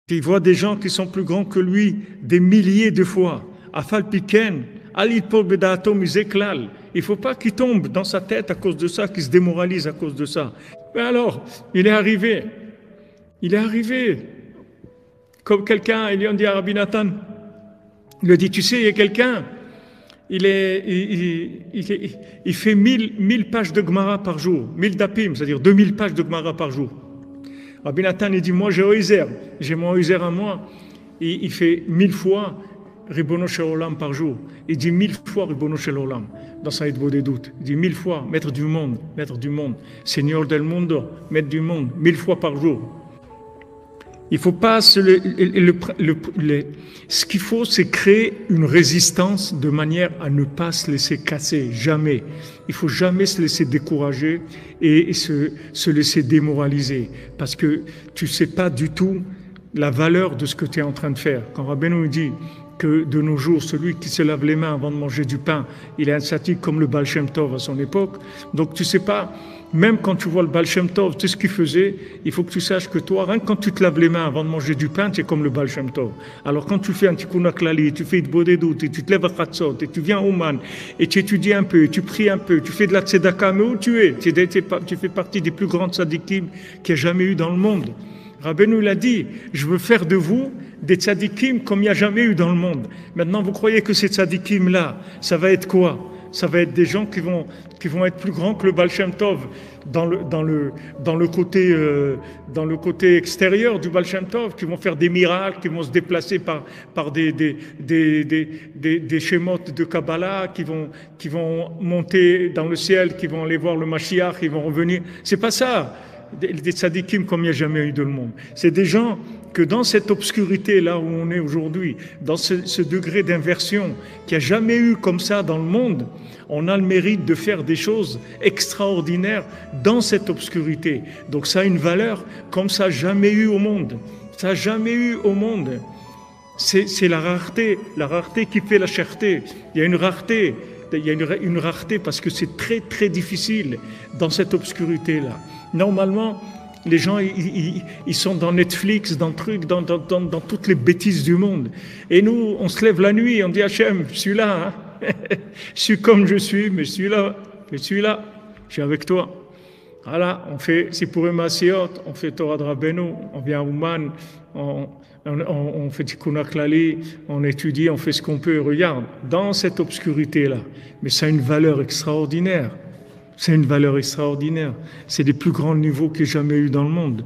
Il voit des gens qui sont plus grands que lui, des milliers de fois. Afal Piken, Ali Bedato Muzeklal. Il ne faut pas qu'il tombe dans sa tête à cause de ça, qu'il se démoralise à cause de ça. Mais alors, il est arrivé. Comme quelqu'un, il lui a dit à Rabbi Nathan, il lui a dit, tu sais, il y a quelqu'un, il fait 1000 pages de Gemara par jour, 1000 dapim, c'est-à-dire 2000 pages de Gemara par jour. Rabbi Nathan, il dit, moi j'ai Oizer, j'ai mon Oizer à moi, il fait 1000 fois Ribono Shel Olam par jour. Il dit 1000 fois Ribono Shel Olam dans Saïd Bodedout. Il dit 1000 fois, maître du monde, Seigneur del Mundo, maître du monde, 1000 fois par jour. Il faut pas ce qu'il faut, c'est créer une résistance de manière à ne pas se laisser casser, jamais. Il faut jamais se laisser décourager et se laisser démoraliser, parce que tu sais pas du tout la valeur de ce que tu es en train de faire. Quand Rabbeinu nous dit que de nos jours, celui qui se lave les mains avant de manger du pain, il est un sadique comme le Baal Shem Tov à son époque. Donc tu sais pas, même quand tu vois le Baal Shem Tov, tout ce qu'il faisait, il faut que tu saches que toi, rien que quand tu te laves les mains avant de manger du pain, tu es comme le Baal Shem Tov. Alors quand tu fais un tikkun klali, tu fais Bodedout, et tu te lèves à Chatzot, et tu viens au Man, et tu étudies un peu, et tu pries un peu, tu fais de la tzedaka, mais où tu es? Tu fais partie des plus grandes tzadikim qu'il y a jamais eu dans le monde. Rabbeinu l'a dit, je veux faire de vous des tzadikim comme il n'y a jamais eu dans le monde. Maintenant, vous croyez que ces tzadikim-là, ça va être quoi? Ça va être des gens qui vont être plus grands que le Baal Shem Tov dans le côté extérieur du Baal Shem Tov, qui vont faire des miracles, qui vont se déplacer par des schémotes de Kabbalah, qui vont monter dans le ciel, qui vont aller voir le Mashiach, qui vont revenir. C'est pas ça. Des tzadikim comme il n'y a jamais eu de le monde. C'est des gens que dans cette obscurité là où on est aujourd'hui, dans ce degré d'inversion qu'il n'y a jamais eu comme ça dans le monde, on a le mérite de faire des choses extraordinaires dans cette obscurité. Donc ça a une valeur comme ça n'a jamais eu au monde. Ça n'a jamais eu au monde. C'est la rareté qui fait la cherté. Il y a une rareté. Il y a une rareté parce que c'est très très difficile dans cette obscurité là. Normalement, les gens ils sont dans Netflix, dans toutes les bêtises du monde. Et nous, on se lève la nuit, on dit Hachem, je suis là, hein. Je suis comme je suis, mais je suis là, je suis avec toi. Voilà, on fait Sipurim Asiot, on fait Torah de Rabbeinu, on vient à Ouman, on fait Tikkun Klali, on étudie, on fait ce qu'on peut. Regarde, dans cette obscurité-là, mais ça a une valeur extraordinaire. C'est une valeur extraordinaire. C'est des plus grands niveaux qu'il y ait jamais eu dans le monde.